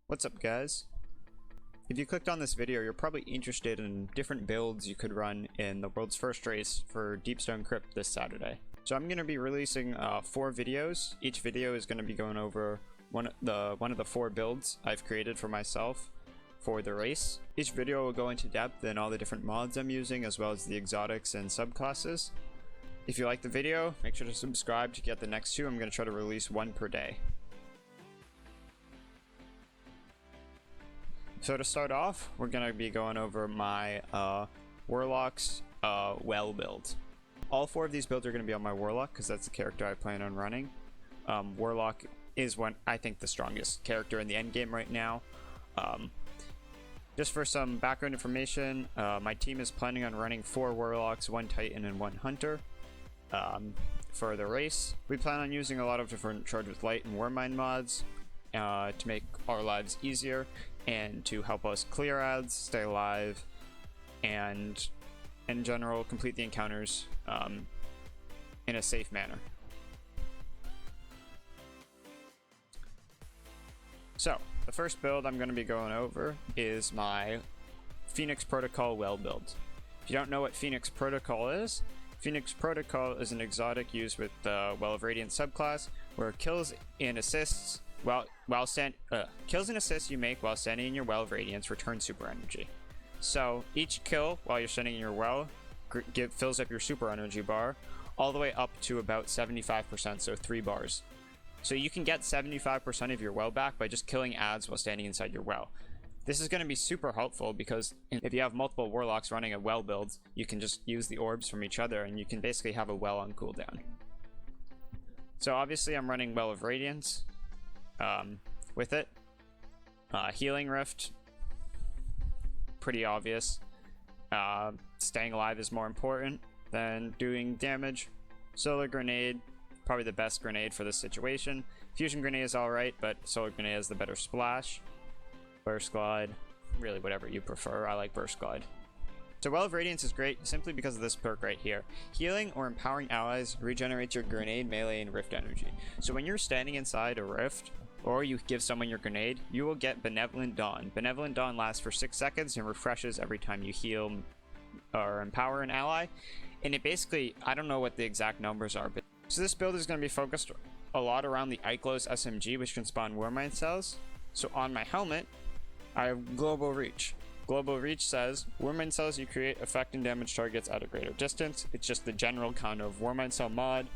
What's up, guys? If you clicked on this video, you're probably interested in different builds you could run in the world's first race for Deepstone Crypt this Saturday. So I'm going to be releasing 4 videos. Each video is going to be going over one of the 4 builds I've created for myself for the race. Each video will go into depth in all the different mods I'm using, as well as the exotics and subclasses. If you like the video, make sure to subscribe to get the next 2. I'm going to try to release 1 per day. So to start off, we're going to be going over my Warlocks well build. All 4 of these builds are going to be on my Warlock, because that's the character I plan on running. Warlock is I think the strongest character in the endgame right now. Just for some background information, my team is planning on running 4 Warlocks, 1 Titan, and 1 Hunter for the race. We plan on using a lot of different Charge with Light and Warmind mods to make our lives easier and to help us clear ads, stay alive, and in general complete the encounters in a safe manner. So the first build I'm going to be going over is my Phoenix Protocol well build. If you don't know what Phoenix Protocol is an exotic used with the Well of Radiance subclass, where kills and assists you make while standing in your Well of Radiance return super energy. So each kill while you're standing in your well fills up your super energy bar all the way up to about 75%, so 3 bars. So you can get 75% of your well back by just killing ads while standing inside your well. This is going to be super helpful because if you have multiple Warlocks running a well build, you can just use the orbs from each other and you can basically have a well on cooldown. So obviously I'm running Well of Radiance with it. Healing Rift, pretty obvious. Staying alive is more important than doing damage. Solar Grenade, probably the best grenade for this situation. Fusion Grenade is alright, but Solar Grenade has the better splash. Burst Glide, really whatever you prefer. I like Burst Glide. So Well of Radiance is great simply because of this perk right here. Healing or empowering allies regenerates your grenade, melee, and rift energy. So when you're standing inside a rift, or you give someone your grenade, you will get Benevolent Dawn. Benevolent Dawn lasts for 6 seconds and refreshes every time you heal or empower an ally. And it basically, I don't know what the exact numbers are, but so this build is going to be focused a lot around the Eiklos SMG, which can spawn Warmind Cells. So on my helmet, I have Global Reach. Global Reach says, Warmind Cells you create affect and damage targets at a greater distance. It's just the general kind of Warmind Cell mod.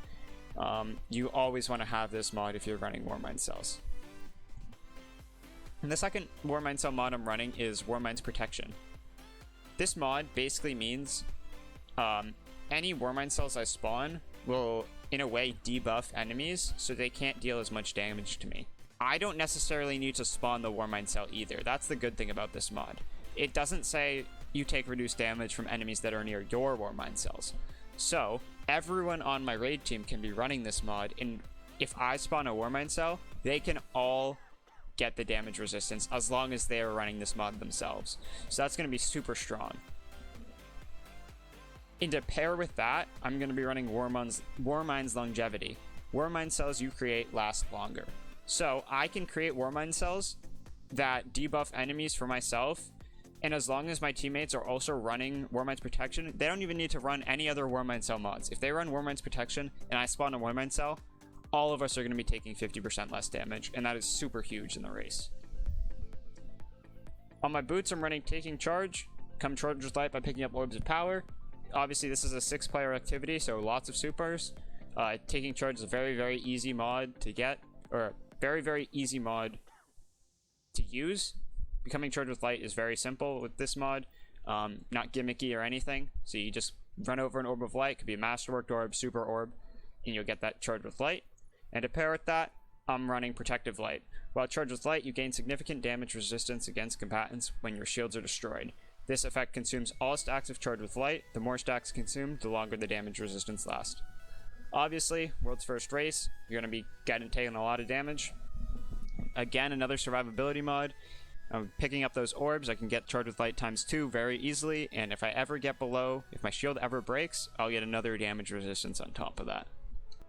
You always want to have this mod if you're running Warmind Cells. And the second Warmind Cell mod I'm running is Warmind's Protection. This mod basically means any Warmind Cells I spawn will, in a way, debuff enemies so they can't deal as much damage to me. I don't necessarily need to spawn the Warmind Cell either. That's the good thing about this mod. It doesn't say you take reduced damage from enemies that are near your Warmind Cells. So everyone on my raid team can be running this mod, and if I spawn a Warmind Cell, they can all get the damage resistance as long as they are running this mod themselves. So that's going to be super strong. And to pair with that, I'm going to be running Warmind's Longevity. Warmind Cells you create last longer. So I can create Warmind Cells that debuff enemies for myself, and as long as my teammates are also running Warmind's Protection, they don't even need to run any other Warmind Cell mods. If they run Warmind's Protection and I spawn a Warmind Cell, all of us are going to be taking 50% less damage, and that is super huge in the race. On my boots, I'm running Taking Charge. Come Charge with Light by picking up Orbs of Power. Obviously, this is a 6-player activity, so lots of supers. Taking Charge is a very, very easy mod to get, or very, very easy mod to use. Becoming Charged with Light is very simple with this mod, not gimmicky or anything. So you just run over an Orb of Light, could be a Masterworked Orb, Super Orb, and you'll get that Charged with Light. And to pair with that, I'm running Protective Light. While Charged with Light, you gain significant damage resistance against combatants when your shields are destroyed. This effect consumes all stacks of Charged with Light. The more stacks consumed, the longer the damage resistance lasts. Obviously, world's first race, you're going to be taking a lot of damage. Again, another survivability mod. I'm picking up those orbs. I can get Charged with Light ×2 very easily, and if I ever get below, if my shield ever breaks, I'll get another damage resistance on top of that.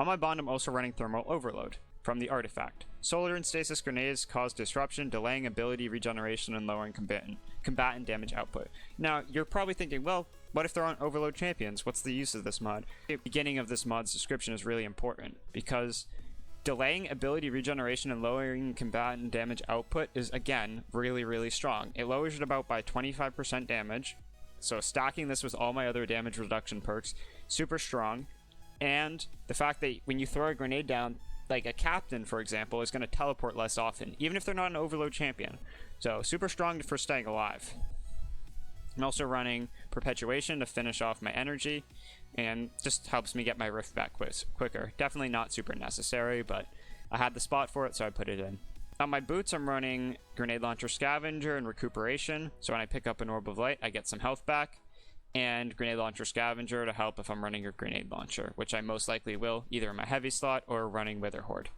On my bond, I'm also running Thermal Overload from the artifact. Solar and stasis grenades cause disruption, delaying ability regeneration and lowering combatant damage output. Now, you're probably thinking, well, what if there aren't overload champions? What's the use of this mod? The beginning of this mod's description is really important, because delaying ability regeneration and lowering combatant damage output is, again, really, really strong. It lowers it about by 25% damage, so stacking this with all my other damage reduction perks, super strong. And the fact that when you throw a grenade down, like a captain, for example, is going to teleport less often, even if they're not an overload champion. So super strong for staying alive. I'm also running Perpetuation to finish off my energy, and just helps me get my rift back quicker. Definitely not super necessary, but I had the spot for it, so I put it in. On my boots, I'm running Grenade Launcher Scavenger and Recuperation, so when I pick up an Orb of Light, I get some health back. And Grenade Launcher Scavenger to help if I'm running a Grenade Launcher, which I most likely will, either in my heavy slot or running Wither Horde.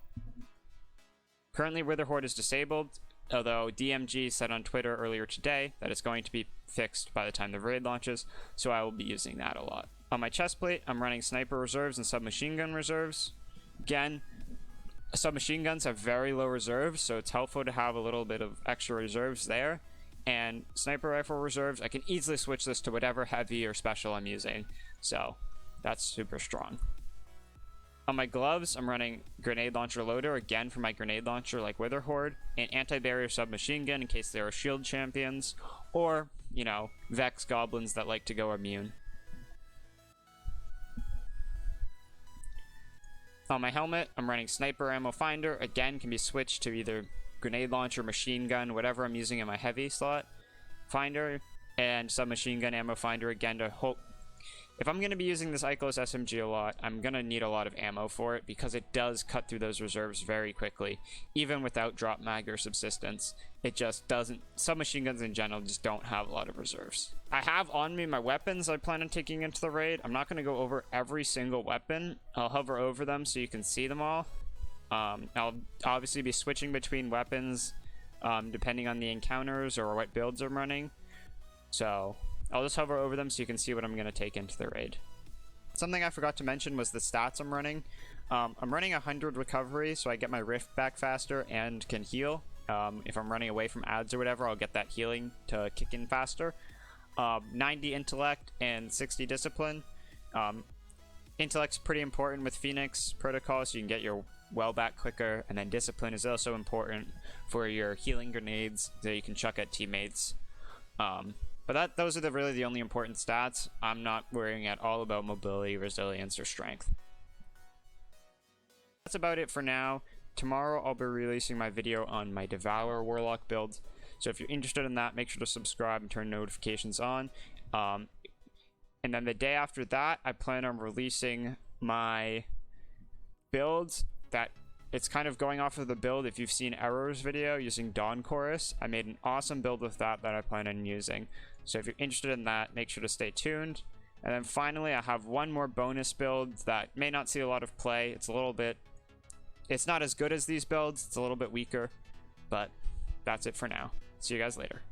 Currently, Wither Horde is disabled, although DMG said on Twitter earlier today that it's going to be fixed by the time the raid launches, so I will be using that a lot. On my chest plate, I'm running Sniper Reserves and Submachine Gun Reserves. Again, submachine guns have very low reserves, so it's helpful to have a little bit of extra reserves there. And sniper rifle reserves, I can easily switch this to whatever heavy or special I'm using, so that's super strong. On my gloves, I'm running Grenade Launcher Loader, again for my Grenade Launcher like Wither Horde, and Anti-Barrier Submachine Gun in case there are shield champions, or, you know, Vex Goblins that like to go immune. On my helmet, I'm running Sniper Ammo Finder, again can be switched to either Grenade Launcher, Machine Gun, whatever I'm using in my heavy slot finder, and Submachine Gun Ammo Finder again to hope. If I'm going to be using this Ikelos SMG a lot, I'm going to need a lot of ammo for it, because it does cut through those reserves very quickly. Even without drop mag or subsistence, it just doesn't. Submachine guns in general just don't have a lot of reserves. I have on me my weapons I plan on taking into the raid. I'm not going to go over every single weapon. I'll hover over them so you can see them all. I'll obviously be switching between weapons depending on the encounters or what builds I'm running. So I'll just hover over them so you can see what I'm going to take into the raid. Something I forgot to mention was the stats I'm running. I'm running 100 recovery, so I get my rift back faster and can heal. If I'm running away from ads or whatever, I'll get that healing to kick in faster. 90 intellect and 60 discipline. Intellect's pretty important with Phoenix Protocol, so you can get your well back quicker, and then discipline is also important for your healing grenades that you can chuck at teammates. But those are really the only important stats. I'm not worrying at all about mobility, resilience, or strength. That's about it for now. Tomorrow I'll be releasing my video on my Devour Warlock build, so if you're interested in that, make sure to subscribe and turn notifications on. And then the day after that, I plan on releasing my builds that it's kind of going off of the build. If you've seen Error's video using Dawn Chorus, I made an awesome build with that I plan on using. So if you're interested in that, make sure to stay tuned. And then finally, I have one more bonus build that may not see a lot of play. It's not as good as these builds. It's a little bit weaker, but that's it for now. See you guys later.